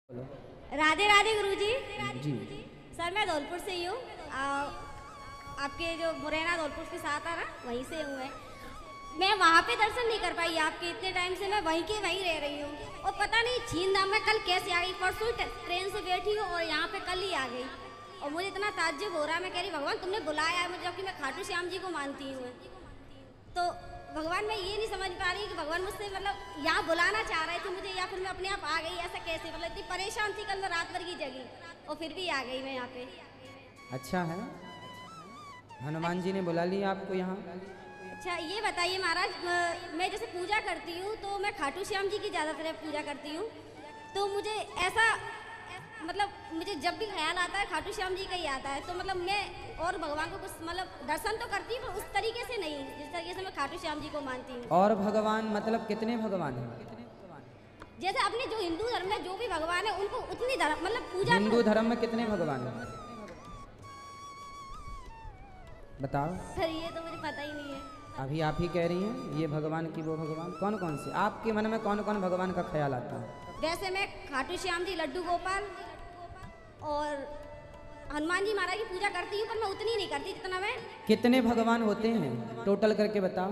राधे राधे गुरुजी। जी sir मैं धौलपुर से ही हूँ। आपके जो मुरैना धौलपुर के साथ है ना, वहीं से हूँ मैं वहाँ पे दर्शन नहीं कर पाई आपके। इतने टाइम से मैं वहीं के वहीं रह रही हूँ और पता नहीं छीन धाम में कल कैसे आ गई। परसों ट्रेन से बैठी हूँ और यहाँ पे कल ही आ गई और मुझे इतना ताज्जुब हो रहा है। मैं कह रही भगवान तुमने बुलाया है मुझे, जबकि मैं खाटू श्याम जी को मानती हूँ। तो भगवान मैं ये नहीं समझ पा रही कि भगवान मुझसे मतलब यहाँ बुलाना चाह रहे थे मुझे, या फिर मैं अपने आप आ गई। ऐसा कैसे? मतलब इतनी परेशान थी कल मैं, रात भर की जगी और फिर भी आ गई मैं यहाँ पे। अच्छा है, हनुमान जी ने बुला लिया आपको यहाँ। अच्छा ये बताइए महाराज, मैं जैसे पूजा करती हूँ तो मैं खाटू श्याम जी की ज़्यादातर पूजा करती हूँ। तो मुझे ऐसा मतलब मुझे जब भी ख्याल आता है खाटू श्याम जी का ही आता है। तो मतलब मैं और भगवान को कुछ मतलब दर्शन तो करती हूँ पर उस तरीके से नहीं जिस तरीके से मैं खाटू श्याम जी को मानती हूँ। और भगवान मतलब कितने भगवान हैं? जैसे अपने जो हिंदू धर्म में जो भी भगवान है उनको उतनी धर्म मतलब पूजा। हिंदू धर्म में कितने भगवान हैं बताओ? सर ये तो मुझे पता ही नहीं है। अभी आप ही कह रही हैं ये भगवान की वो भगवान। कौन कौन से आपके मन में कौन कौन भगवान का ख्याल आता है? वैसे मैं खाटू श्याम जी, लड्डू गोपाल और हनुमान जी महाराज की पूजा करती हूँ पर मैं उतनी नहीं करती जितना मैं। कितने भगवान होते हैं टोटल करके बताओ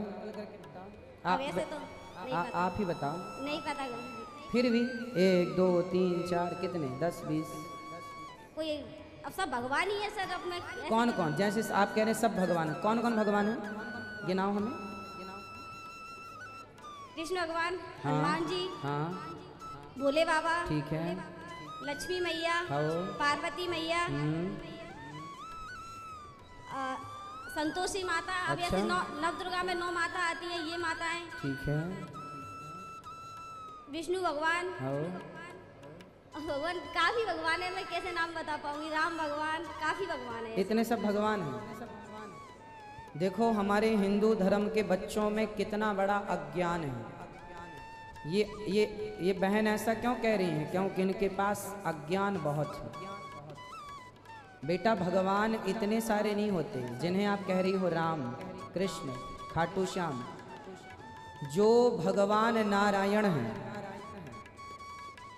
आप? वैसे तो नहीं पता। आप ही बताओ। नहीं पता गुरुजी। फिर भी 1 2 3 4 कितने 10 20 कोई अब सब भगवान ही है सर। अब मैं कौन कौन, जैसे आप कह रहे हैं सब भगवान, कौन कौन भगवान है गिनाओ हमें। कृष्ण भगवान, हाँ, हनुमान जी, हाँ भोले बाबा, ठीक है, लक्ष्मी मैया, हाँ, पार्वती मैया, संतोषी माता। अब अच्छा। ऐसे नव दुर्गा में 9 माता आती है, ये माताएं। ठीक है, विष्णु भगवान, हाँ, भगवान काफी भगवान है, मैं कैसे नाम बता पाऊंगी। राम भगवान, काफी भगवान है। इतने सब भगवान हैं। देखो हमारे हिंदू धर्म के बच्चों में कितना बड़ा अज्ञान है। ये बहन ऐसा क्यों कह रही हैं? क्योंकि इनके पास अज्ञान बहुत है। बेटा भगवान इतने सारे नहीं होते जिन्हें आप कह रही हो राम, कृष्ण, खाटू श्याम। जो भगवान नारायण हैं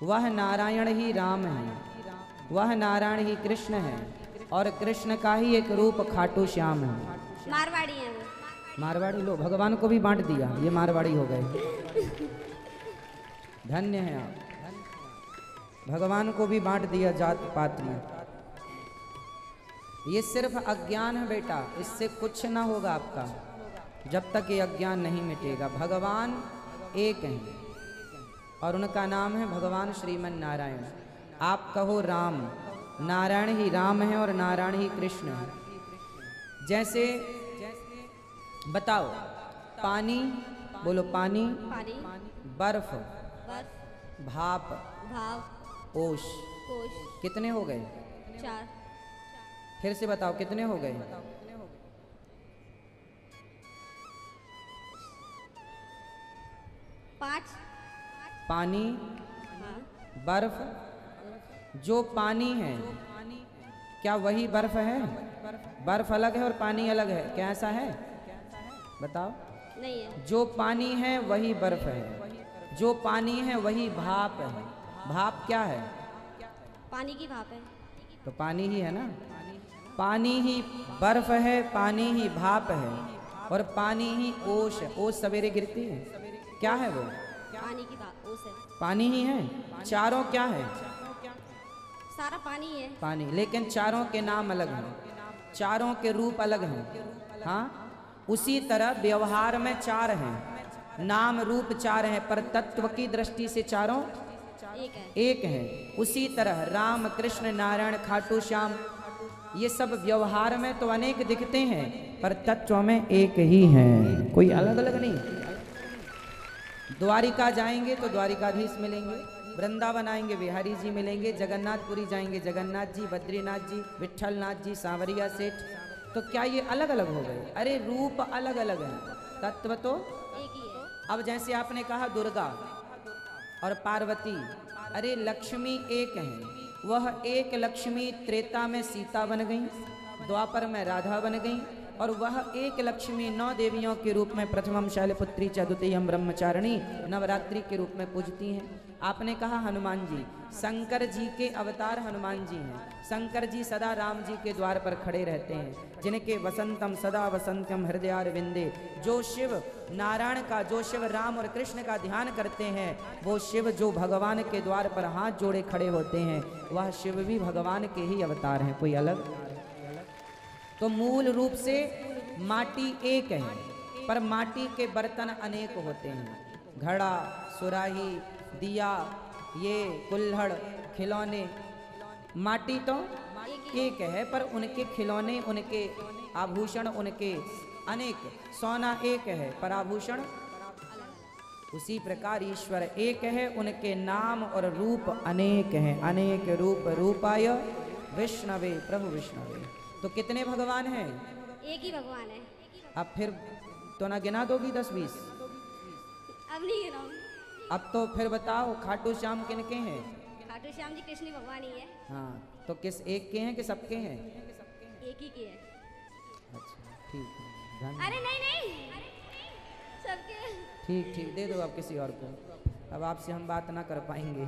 वह नारायण ही राम है, वह नारायण ही कृष्ण है और कृष्ण का ही एक रूप खाटू श्याम है। मारवाड़ी है वो। मारवाड़ी लो, भगवान को भी बांट दिया, ये मारवाड़ी हो गए। धन्य है आप, भगवान को भी बांट दिया जात पात में। ये सिर्फ अज्ञान है बेटा, इससे कुछ ना होगा आपका जब तक ये अज्ञान नहीं मिटेगा। भगवान एक हैं और उनका नाम है भगवान श्रीमन नारायण। आप कहो राम, नारायण ही राम है और नारायण ही कृष्ण है। जैसे बताओ, पानी बोलो, पानी, पानी, बर्फ, बर्फ, भाप, भाव, ओश, कोश, कितने हो गए? 4। फिर से बताओ कितने हो गए? 5। पानी, हाँ। बर्फ। जो पानी है क्या वही बर्फ है? बर्फ अलग है और पानी अलग है, क्या ऐसा है? बताओ। नहीं है। जो पानी है वही बर्फ है, जो पानी है वही भाप है। भाप क्या है? पानी की भाप है। तो पानी ही है ना। पानी ही बर्फ है, पानी ही भाप है और पानी ही ओश है। ओश सवेरे गिरती है, क्या है वो? पानी की भाप, ओस है। पानी ही है। चारों क्या है? सारा पानी है। पानी, लेकिन चारों के नाम अलग हैं, चारों के रूप अलग हैं। हाँ, उसी तरह व्यवहार में 4 हैं, नाम रूप 4 हैं, पर तत्व की दृष्टि से चारों एक हैं। उसी तरह राम, कृष्ण, नारायण, खाटू श्याम, ये सब व्यवहार में तो अनेक दिखते हैं पर तत्व में एक ही हैं, कोई अलग अलग नहीं। द्वारिका जाएंगे तो द्वारिकाधीश मिलेंगे, वृंदावन आएंगे बिहारी जी मिलेंगे, जगन्नाथपुरी जाएंगे जगन्नाथ जी, बद्रीनाथ जी, विट्ठलनाथ जी, सांवरिया सेठ। तो क्या ये अलग अलग हो गए? अरे रूप अलग अलग है, तत्व तो एक ही है। अब जैसे आपने कहा दुर्गा और पार्वती, अरे लक्ष्मी एक हैं। वह एक लक्ष्मी त्रेता में सीता बन गई, द्वापर में राधा बन गई और वह एक लक्ष्मी 9 देवियों के रूप में प्रथमम शैलपुत्री च द्वितीयम ब्रह्मचारिणी नवरात्रि के रूप में पूजती हैं। आपने कहा हनुमान जी, शंकर जी के अवतार हनुमान जी हैं। शंकर जी सदा राम जी के द्वार पर खड़े रहते हैं, जिनके वसंतम सदा वसंतम हृदयारविंदे, जो शिव नारायण का, जो शिव राम और कृष्ण का ध्यान करते हैं, वो शिव जो भगवान के द्वार पर हाथ जोड़े खड़े होते हैं, वह शिव भी भगवान के ही अवतार हैं, कोई अलग। तो मूल रूप से माटी एक है, पर माटी के बर्तन अनेक होते हैं। घड़ा, सुराही, दिया, ये कुल्हड़, खिलौने, माटी तो एक है, पर उनके खिलौने, उनके आभूषण, उनके अनेक। सोना एक है, पर आभूषण। उसी प्रकार ईश्वर एक है, उनके नाम और रूप अनेक हैं। अनेक रूप रूपाय विष्णवे प्रभु विष्णवे। तो कितने भगवान हैं? एक ही भगवान है। अब फिर तो ना गिना दोगी 10-20? अब नहीं गिनाऊं। अब तो फिर बताओ, खाटू श्याम किनके हैं? खाटू श्याम जी कृष्ण भगवान ही है। हाँ, तो किस एक के हैं कि सबके हैं? एक ही के है। अच्छा ठीक है, धन्यवाद। अरे नहीं नहीं, सबके। ठीक ठीक, दे दो आप किसी और को, अब आपसे हम बात ना कर पाएंगे।